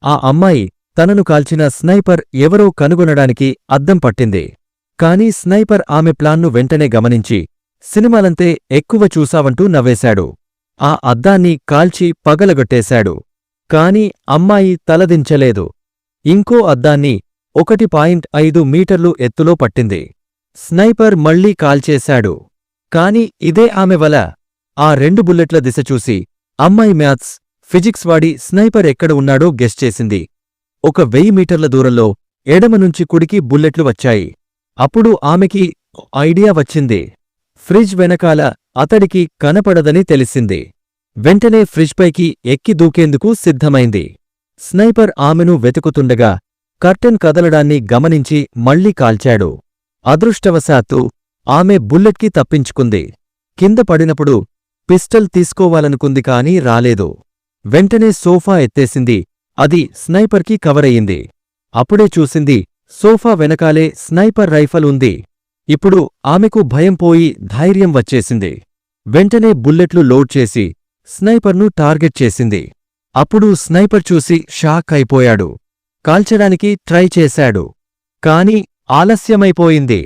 ఆ అమ్మాయి తనను కాల్చిన స్నైపర్ ఎవరో కనుగొనడానికి అద్దం పట్టింది. కాని స్నైపర్ ఆమె ప్లాన్ను వెంటనే గమనించి, సినిమాలంతే ఎక్కువ చూసావంటూ నవ్వేశాడు. ఆ అద్దాన్ని కాల్చి పగలగొట్టేశాడు. కాని అమ్మాయి తలదించలేదు. ఇంకో అద్దాన్ని 1.5 మీటర్లు ఎత్తులో పట్టింది. స్నైపర్ మళ్లీ కాల్చేశాడు. కాని ఇదే ఆమె వల. ఆ 2 బుల్లెట్ల దిశ చూసి అమ్మాయి మ్యాథ్స్, ఫిజిక్స్ వాడి స్నైపర్ ఎక్కడ ఉన్నాడో గెస్ చేసింది. 1000 మీటర్ల దూరంలో ఎడమనుంచి కుడికి బుల్లెట్లు వచ్చాయి. అప్పుడు ఆమెకి ఐడియా వచ్చింది. ఫ్రిడ్జ్ వెనకాల అతడికి కనపడదని తెలిసింది. వెంటనే ఫ్రిడ్జ్పైకి ఎక్కి దూకేందుకు సిద్ధమైంది. స్నైపర్ ఆమెను వెతుకుతుండగా కర్టెన్ కదలడాన్ని గమనించి మళ్లీ కాల్చాడు. అదృష్టవశాత్తు ఆమె బుల్లెట్కి తప్పించుకుంది. కింద పడినప్పుడు పిస్టల్ తీసుకోవాలనుకుంది కాని రాలేదు. వెంటనే సోఫా ఎత్తేసింది. అది స్నైపర్కి కవరయ్యింది. అప్పుడే చూసింది సోఫా వెనకాలే స్నైపర్ రైఫల్ ఉంది. ఇప్పుడు ఆమెకు భయం పోయి ధైర్యం వచ్చేసింది. వెంటనే బుల్లెట్లు లోడ్ చేసి స్నైపర్ను టార్గెట్ చేసింది. అప్పుడు స్నైపర్ చూసి షాక్ అయిపోయాడు. కాల్చడానికి ట్రై చేశాడు. కాని ఆలస్యమైపోయింది.